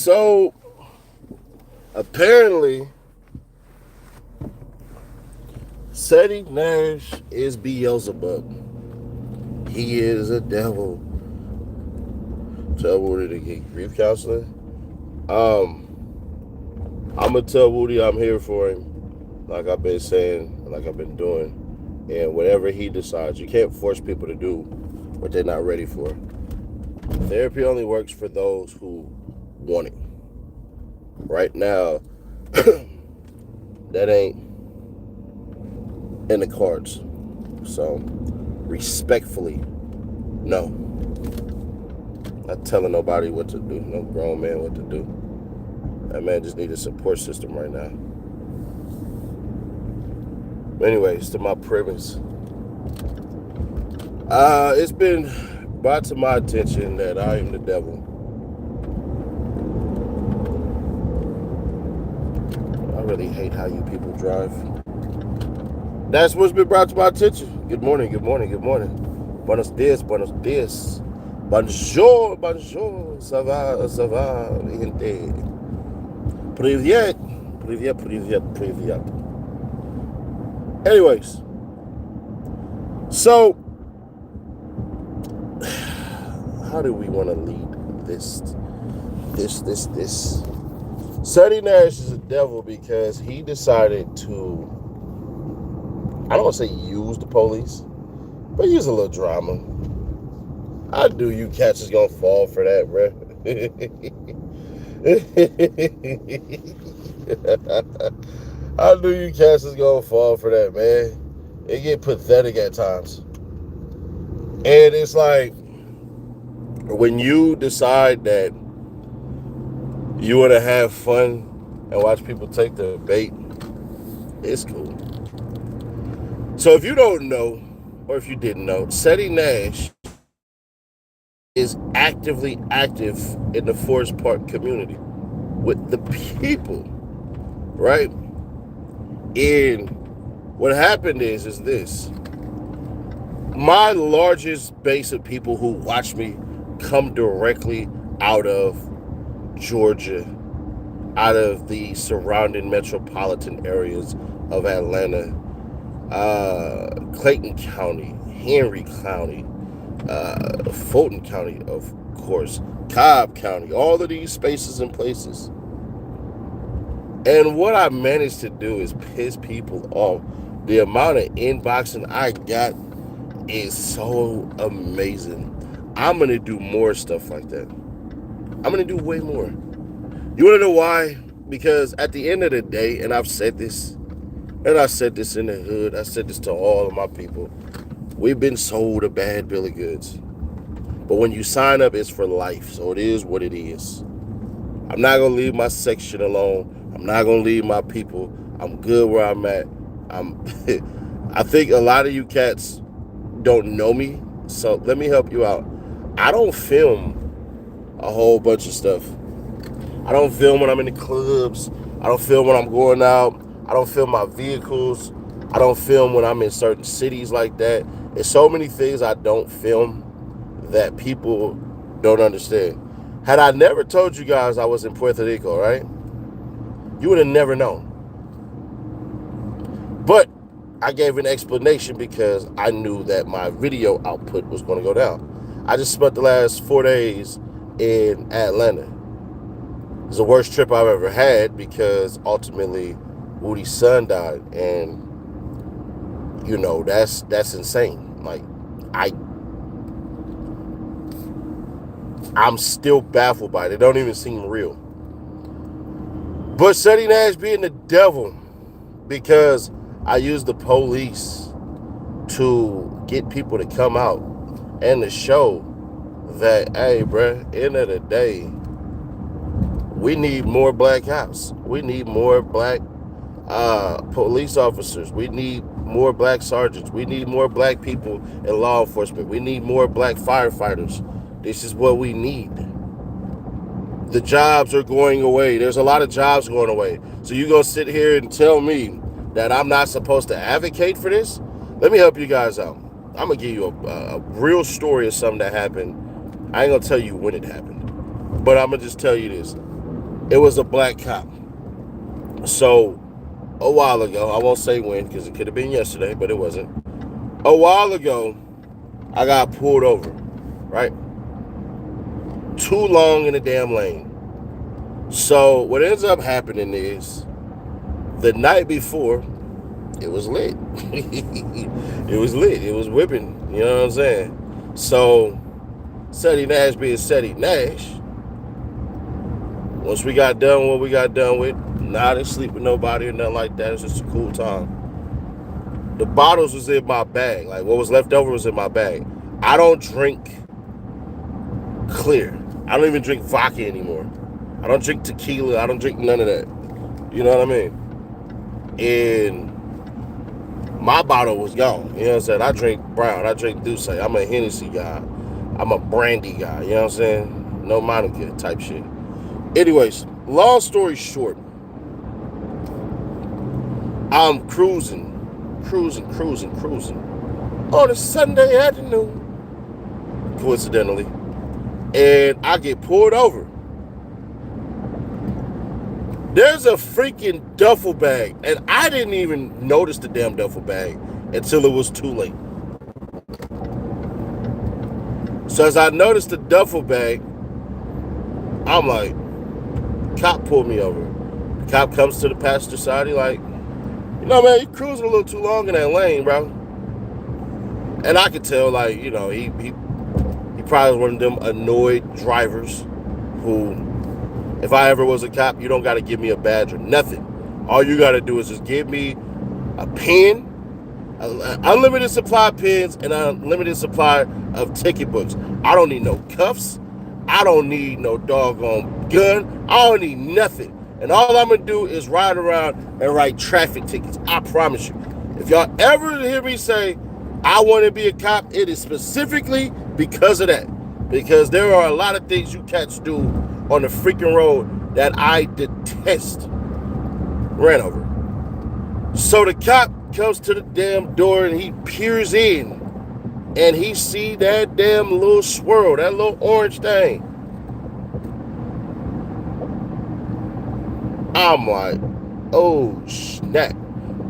So apparently, Ceddy Nash is Beelzebub. He is a devil. Tell Woody to get grief counseling. Um, I'm gonna tell Woody I'm here for him, like I've been saying, like I've been doing, and whatever he decides, you can't force people to do what they're not ready for. Therapy only works for those who want it. Right now, that ain't in the cards. So, respectfully, no. Not telling nobody what to do, no grown man what to do. That man just needs a support system right now. Anyways, to my premise. It's been brought to my attention that I am the devil. I really hate how you people drive. That's what's been brought to my attention. Good morning, good morning, good morning. Buenos dias, buenos dias. Bonjour, bonjour. Ça va, gente. Привет, привет, привет, привет. Anyways, so how do we want to lead this? Ceddy Nash is a devil because he decided to, I don't want to say use the police, but use a little drama. I knew you cats is gonna fall for that, bruh. I knew you cats is gonna fall for that, man. It get pathetic at times. And it's like, when you decide that you want to have fun and watch people take the bait, it's cool. So if you don't know, or if you didn't know, Ceddy Nash is actively active in the Forest Park community with the people, right? And what happened is this. My largest base of people who watch me come directly out of Georgia, out of the surrounding metropolitan areas of Atlanta, Clayton County, Henry County, Fulton County, of course, Cobb County, all of these spaces and places. And what I managed to do is piss people off. The amount of inboxing I got is so amazing. I'm going to do more stuff like that. I'm going to do way more. You want to know why? Because at the end of the day, and I've said this, and I said this in the hood, I said this to all of my people, we've been sold a bad bill of goods. But when you sign up, it's for life. So it is what it is. I'm not going to leave my section alone. I'm not going to leave my people. I'm good where I'm at. I think a lot of you cats don't know me. So let me help you out. I don't film a whole bunch of stuff. I don't film when I'm in the clubs. I don't film when I'm going out. I don't film my vehicles. I don't film when I'm in certain cities like that. There's so many things I don't film that people don't understand. Had I never told you guys I was in Puerto Rico, right? You would have never known. But I gave an explanation because I knew that my video output was going to go down. I just spent the last 4 days in Atlanta. It's the worst trip I've ever had because ultimately Woody's son died, and you know that's insane. Like I'm still baffled by it. It don't even seem real. But Ceddy Nash being the devil because I used the police to get people to come out and to show that, hey, bruh, end of the day, we need more black cops. We need more black police officers. We need more black sergeants. We need more black people in law enforcement. We need more black firefighters. This is what we need. The jobs are going away. There's a lot of jobs going away. So you gonna sit here and tell me that I'm not supposed to advocate for this? Let me help you guys out. I'm gonna give you a real story of something that happened. I ain't gonna tell you when it happened, but I'm gonna just tell you this. It was a black cop. So a while ago, I won't say when because it could have been yesterday, but it wasn't. A while ago, I got pulled over, right? Too long in the damn lane. So what ends up happening is the night before, it was lit. It was lit. It was whipping. You know what I'm saying? So Ceddy Nash being Ceddy Nash, once we got done what we got done with, I didn't sleep with nobody or nothing like that. It's just a cool time. The bottles was in my bag. Like what was left over was in my bag. I don't drink clear. I don't even drink vodka anymore. I don't drink tequila. I don't drink none of that. You know what I mean? And my bottle was gone. You know what I'm saying? I drink brown. I drink Douce. I'm a Hennessy guy. I'm a brandy guy. You know what I'm saying? No Monica type shit. Anyways, long story short, I'm cruising on a Sunday afternoon, coincidentally, and I get pulled over. There's a freaking duffel bag, and I didn't even notice the damn duffel bag until it was too late. So as I noticed the duffel bag, I'm like, cop pulled me over. The cop comes to the passenger side, he like, you know, man, you cruising a little too long in that lane, bro. And I could tell, like, you know, he probably was one of them annoyed drivers who, if I ever was a cop, you don't got to give me a badge or nothing. All you got to do is just give me a pen, unlimited supply of pens, and an unlimited supply of ticket books. I don't need no cuffs. I don't need no doggone gun. I don't need nothing. And all I'm going to do is ride around and write traffic tickets. I promise you. If y'all ever hear me say, I want to be a cop, it is specifically because of that. Because there are a lot of things you cats do on the freaking road that I detest. Ran over. So the cop comes to the damn door and he peers in. And he see that damn little swirl, that little orange thing. I'm like, oh snap.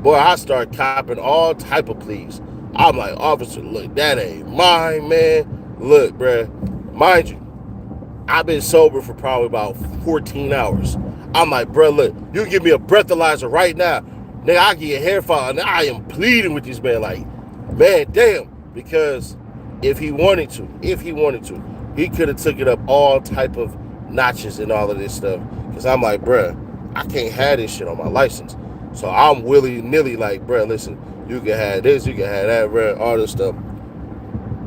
Boy, I start copping all type of pleas. I'm like, officer, look, that ain't mine, man. Look, bruh, mind you, I've been sober for probably about 14 hours. I'm like, bruh, look, you can give me a breathalyzer right now. Nigga, I'll give you a hair file. And I am pleading with this man like, man, damn. Because if he wanted to, he could have took it up all type of notches and all of this stuff. Because I'm like, bruh, I can't have this shit on my license. So I'm willy-nilly like, bruh, listen, you can have this, you can have that, bruh, all this stuff.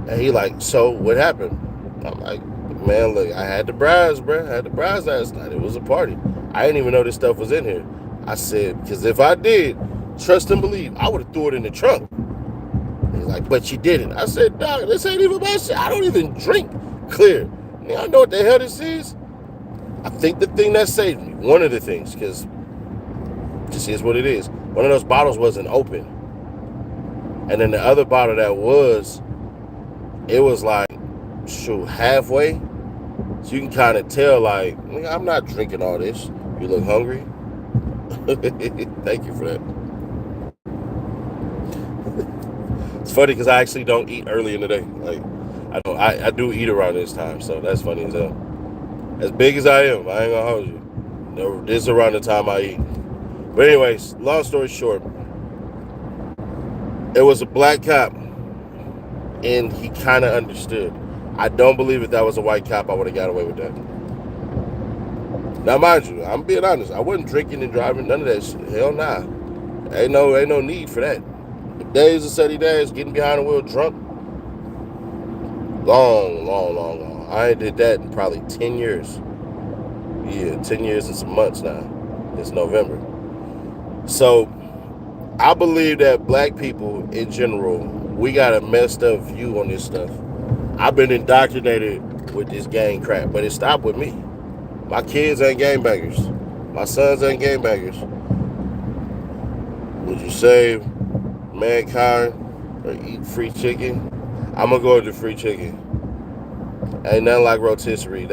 And he like, so what happened? I'm like, man, look, I had the bribes, bruh. I had the bribes last night. It was a party. I didn't even know this stuff was in here. I said, because if I did, trust and believe, I would have threw it in the trunk. He's like, but you didn't. I said, dog, this ain't even my shit. I don't even drink clear. I know what the hell this is. I think the thing that saved me, one of the things, because this is what it is. One of those bottles wasn't open. And then the other bottle that was, it was like, shoot, halfway. So you can kind of tell, like, I'm not drinking all this. You look hungry? Thank you for that. It's funny because I actually don't eat early in the day. Like, I do eat around this time, so that's funny as hell. As big as I am, I ain't gonna hold you. This is around the time I eat. But anyways, long story short, it was a black cop, and he kind of understood. I don't believe if that was a white cop, I would have got away with that. Now, mind you, I'm being honest. I wasn't drinking and driving, none of that shit. Hell nah. Ain't no need for that. The days of Ceddy Nash getting behind the wheel drunk, long. I ain't did that in probably 10 years. Yeah, 10 years and some months now. It's November. So, I believe that black people in general, we got a messed up view on this stuff. I've been indoctrinated with this gang crap, but it stopped with me. My kids ain't gangbangers. My sons ain't gangbangers. Would you save mankind or eat free chicken? I'm gonna go with the free chicken. Ain't nothing like rotisserie.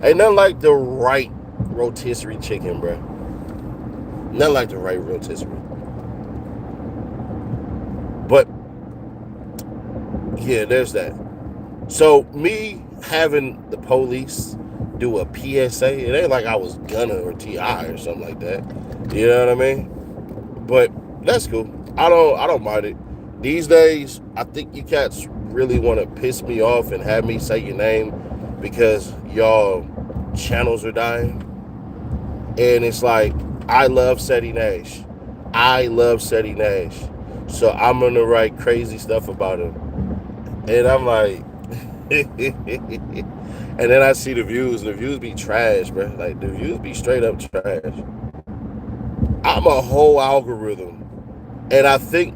Ain't nothing like the right rotisserie chicken, bro. Nothing like the right rotisserie. But yeah, there's that. So me having the police do a PSA, it ain't like I was Gunna or T.I. or something like that. You know what I mean? But that's cool. I don't mind it. These days, I think you cats really want to piss me off and have me say your name because y'all channels are dying. And it's like, I love Ceddy Nash. I love Ceddy Nash. So I'm gonna write crazy stuff about him. And I'm like, and then I see the views, and the views be trash, bro. Like, the views be straight up trash. I'm a whole algorithm. And I think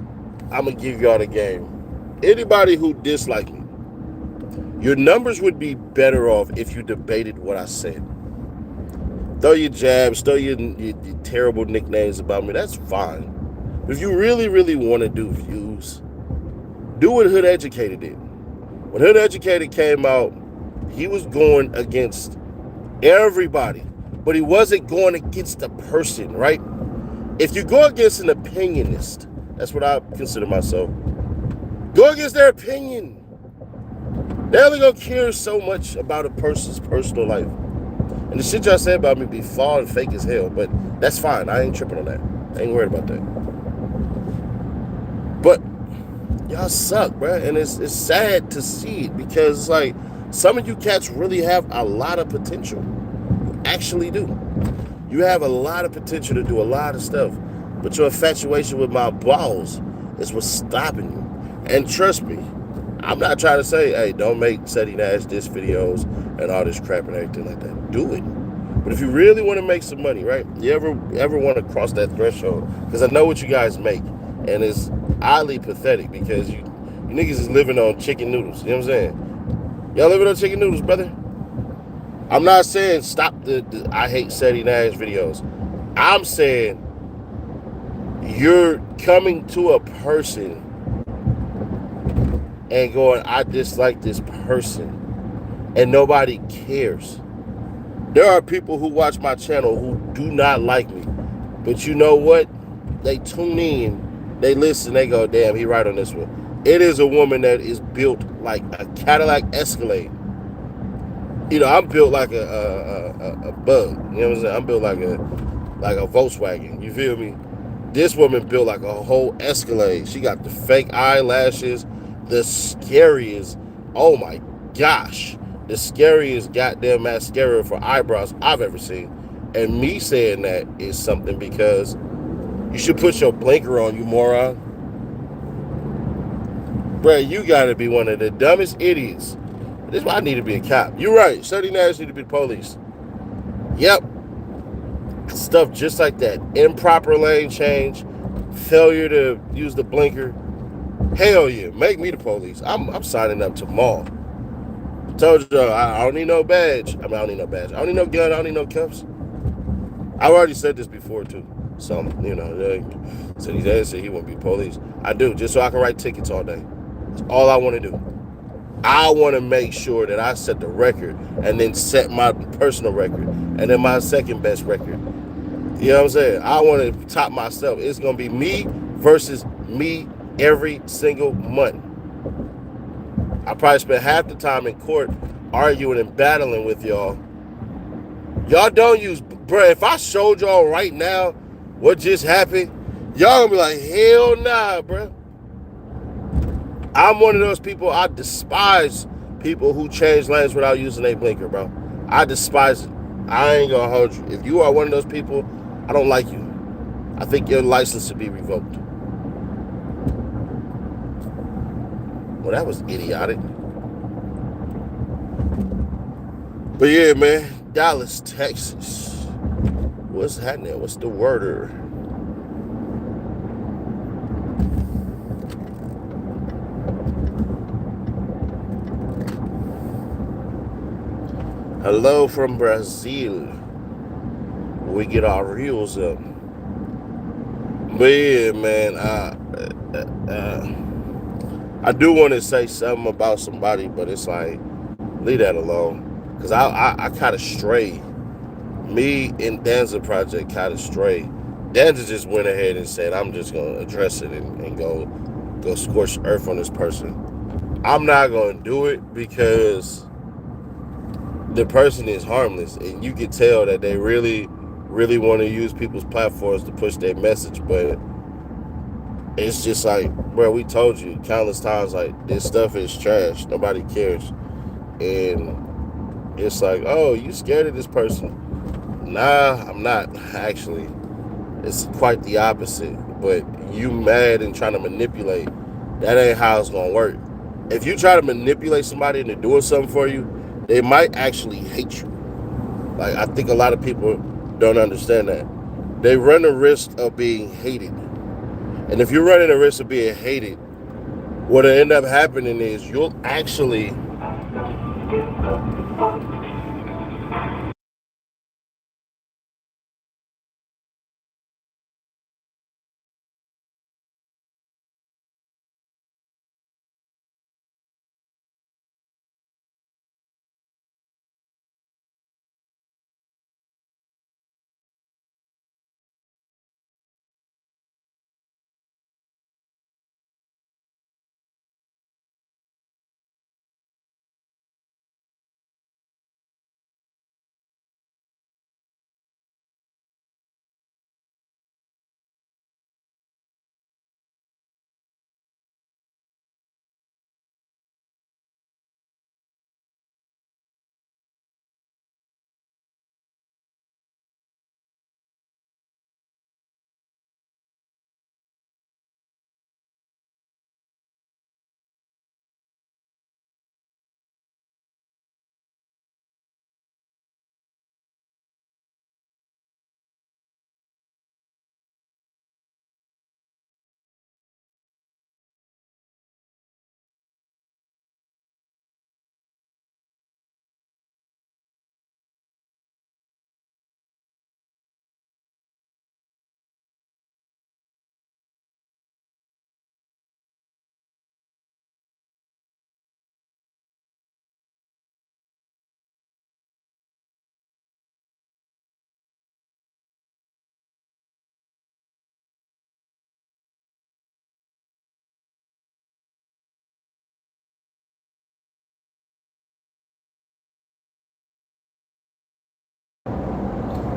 I'm gonna give y'all the game. Anybody who dislike me, your numbers would be better off if you debated what I said. Throw your jabs, throw your terrible nicknames about me. That's fine. But if you really, really want to do views, do what Hood Educated did. When Hood Educated came out, he was going against everybody, but he wasn't going against the person, right? If you go against an opinionist, that's what I consider myself. Go against their opinion. They're only gonna care so much about a person's personal life. And the shit y'all say about me be flawed and fake as hell, but that's fine. I ain't tripping on that. I ain't worried about that. But y'all suck, bro. And it's sad to see it because it's like some of you cats really have a lot of potential. You actually do. You have a lot of potential to do a lot of stuff. But your infatuation with my balls is what's stopping you. And trust me, I'm not trying to say, hey, don't make Ceddy Nash diss videos and all this crap and everything like that. Do it. But if you really want to make some money, right? You ever want to cross that threshold? Because I know what you guys make. And it's oddly pathetic because you niggas is living on chicken noodles. You know what I'm saying? Y'all living on chicken noodles, brother? I'm not saying stop the I hate Ceddy Nash videos. I'm saying you're coming to a person and going, I dislike this person, and nobody cares. There are people who watch my channel who do not like me, but you know what? They tune in, they listen, they go, damn, he right on this one. It is a woman that is built like a Cadillac Escalade. You know, I'm built like a bug. You know what I'm saying? I'm built like a Volkswagen. You feel me? This woman built like a whole Escalade. She got the fake eyelashes, the scariest, oh my gosh, the scariest goddamn mascara for eyebrows I've ever seen. And me saying that is something because you should put your blinker on, you moron. Bruh, you gotta be one of the dumbest idiots. This is why I need to be a cop. You're right. Ceddy Nash need to be the police. Yep. Stuff just like that. Improper lane change. Failure to use the blinker. Hell yeah. Make me the police. I'm signing up tomorrow. Told you I don't need no badge. I don't need no badge. I don't need no gun. I don't need no cuffs. I've already said this before too. So, you know, Ceddy Nash said he won't be police. I do, just so I can write tickets all day. That's all I want to do. I want to make sure that I set the record and then set my personal record and then my second best record. You know what I'm saying? I want to top myself. It's going to be me versus me every single month. I probably spent half the time in court arguing and battling with y'all. Y'all don't use, bruh, if I showed y'all right now what just happened, y'all going to be like, hell nah, bruh. I'm one of those people, I despise people who change lanes without using a blinker, bro. I despise it. I ain't gonna hold you. If you are one of those people, I don't like you. I think your license should be revoked. Well, that was idiotic. But yeah, man, Dallas, Texas. What's happening? What's the word? Hello from Brazil. We get our reels up. But yeah, man, I do want to say something about somebody, but it's like, leave that alone. Because I kind of stray me and Danza Project kind of stray. Danza just went ahead and said, I'm just going to address it and go scorch earth on this person. I'm not going to do it because the person is harmless, and you can tell that they really, really want to use people's platforms to push their message, but it's just like, bro, we told you countless times, like, this stuff is trash. Nobody cares. And it's like, oh, you scared of this person? Nah, I'm not, actually. It's quite the opposite. But you mad and trying to manipulate, that ain't how it's going to work. If you try to manipulate somebody into doing something for you, they might actually hate you. Like, I think a lot of people don't understand that. They run the risk of being hated. And if you're running the risk of being hated, what'll end up happening is you'll actually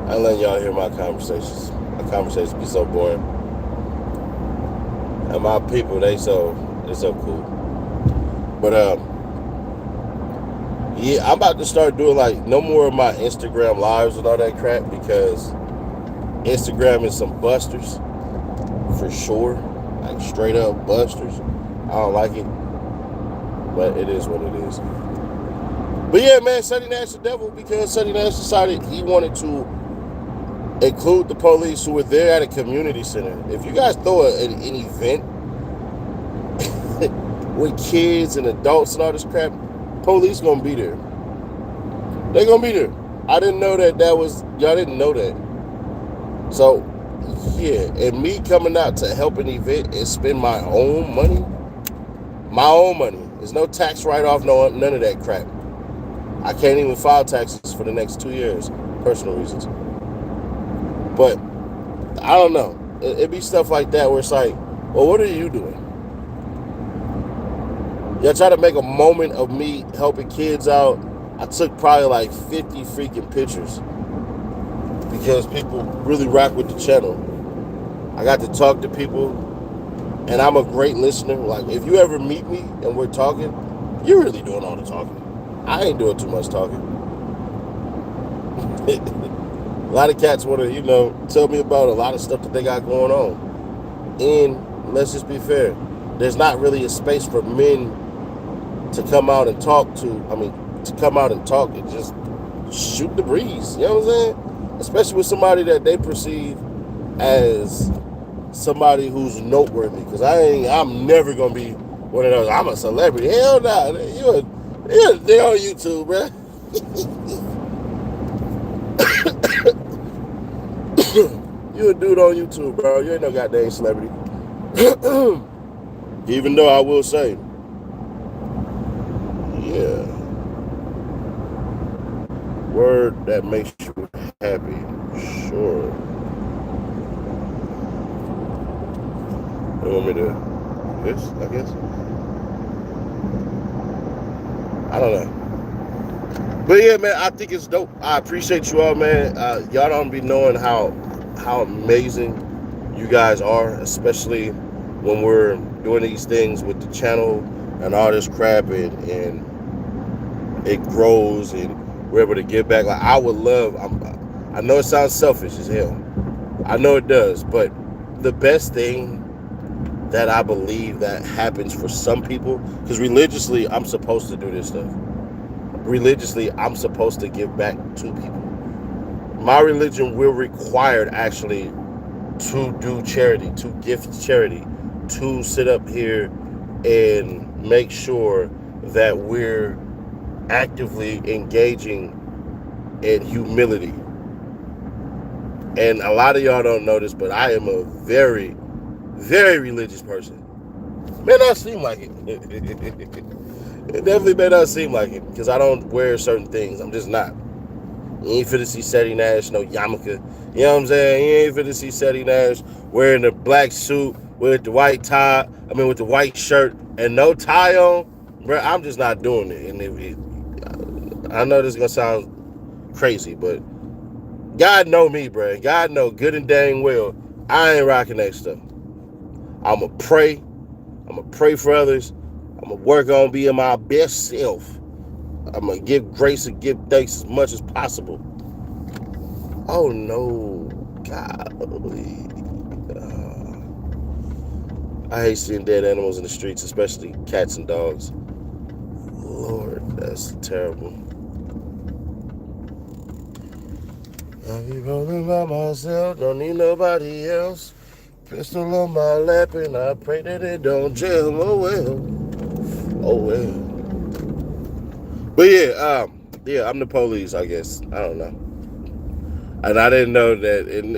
I let y'all hear my conversations. My conversations be so boring, and my people they so cool. But yeah, I'm about to start doing like no more of my Instagram lives and all that crap because Instagram is some busters for sure, like straight up busters. I don't like it, but it is what it is. But yeah, man, Ceddy Nash the devil because Ceddy Nash decided he wanted to include the police who were there at a community center. If you guys throw an event with kids and adults and all this crap, police gonna be there. They gonna be there. I didn't know that was y'all didn't know that. So yeah, and me coming out to help an event and spend my own money. My own money. There's no tax write-off, none of that crap. I can't even file taxes for the next 2 years, personal reasons. But I don't know. It be stuff like that where it's like, well, what are you doing? Y'all try to make a moment of me helping kids out. I took probably like 50 freaking pictures because people really rock with the channel. I got to talk to people, and I'm a great listener. Like, if you ever meet me and we're talking, you're really doing all the talking. I ain't doing too much talking. A lot of cats want to, tell me about a lot of stuff that they got going on. And let's just be fair. There's not really a space for men to come out and talk to come out and talk and just shoot the breeze. You know what I'm saying? Especially with somebody that they perceive as somebody who's noteworthy. Because I'm never going to be one of those, I'm a celebrity. Hell no. They're on YouTube, bro. You a dude on YouTube, bro. You ain't no goddamn celebrity. Even though I will say, yeah. Word that makes you happy. Sure. You want me to this, I guess? I don't know. But yeah, man, I think it's dope. I appreciate you all, man. Y'all don't be knowing how amazing you guys are, especially when we're doing these things with the channel and all this crap, and it grows and we're able to give back. Like I would love. I know it sounds selfish as hell. I know it does, but the best thing that I believe that happens for some people, because religiously I'm supposed to do this stuff. Religiously, I'm supposed to give back to people. My religion will require actually to do charity, to gift charity, to sit up here and make sure that we're actively engaging in humility. And a lot of y'all don't know this, but I am a very, very religious person. May not seem like it. It definitely may not seem like it because I don't wear certain things. I'm just not. You ain't finna see Ceddy Nash, no yarmulke. You know what I'm saying? You ain't finna see Ceddy Nash wearing the black suit with the white tie. I mean, with the white shirt and no tie on. Bro, I'm just not doing it. And I know this is gonna sound crazy, but God know me, bro. God know good and dang well I ain't rocking that stuff. I'ma pray. I'ma pray for others. I'ma work on being my best self. I'm going to give grace and give thanks as much as possible. Oh, no. Golly. I hate seeing dead animals in the streets, especially cats and dogs. Lord, that's terrible. I be rolling by myself, don't need nobody else. Pistol on my lap, and I pray that it don't jam. Oh, well. Oh, well. But yeah, I'm the police, I guess. I don't know. And I didn't know that. And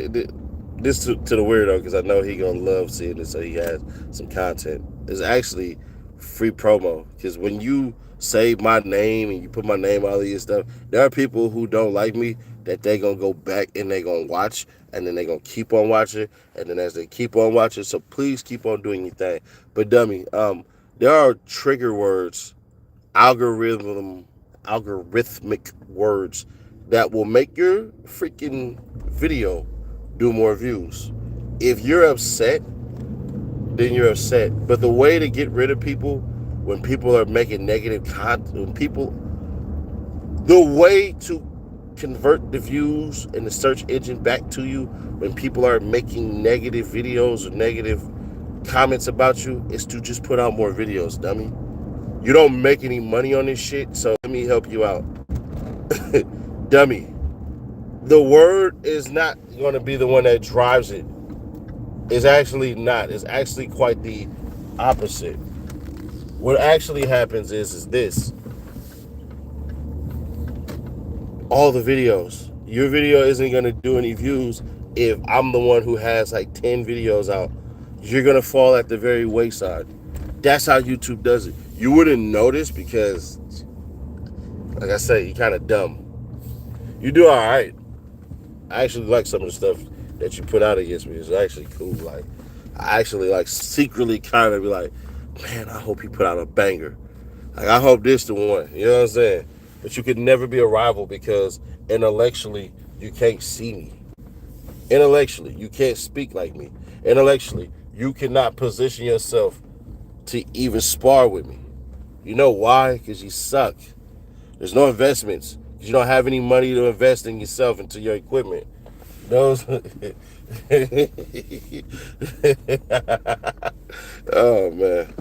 this to the weirdo, because I know he gonna love seeing this, so he has some content. It's actually free promo, because when you say my name and you put my name all of your stuff, there are people who don't like me that they gonna go back and they gonna watch, and then they gonna keep on watching, and then as they keep on watching, so please keep on doing your thing. But dummy, there are trigger words, algorithmic words that will make your freaking video do more views. If you're upset, then you're upset. But the way to get rid of people when people are making negative content, the way to convert the views and the search engine back to you when people are making negative videos or negative comments about you is to just put out more videos, dummy. You don't make any money on this shit, so let me help you out. Dummy. The word is not going to be the one that drives it. It's actually not. It's actually quite the opposite. What actually happens is this. All the videos. Your video isn't going to do any views if I'm the one who has like 10 videos out. You're going to fall at the very wayside. That's how YouTube does it. You wouldn't notice because, like I said, you're kind of dumb. You do all right. I actually like some of the stuff that you put out against me. It's actually cool. Like, I actually like secretly kind of be like, man, I hope he put out a banger. Like, I hope this the one. You know what I'm saying? But you could never be a rival because intellectually you can't see me. Intellectually, you can't speak like me. Intellectually, you cannot position yourself to even spar with me. You know why? Because you suck. There's no investments. You don't have any money to invest in yourself into your equipment. Those. Oh man.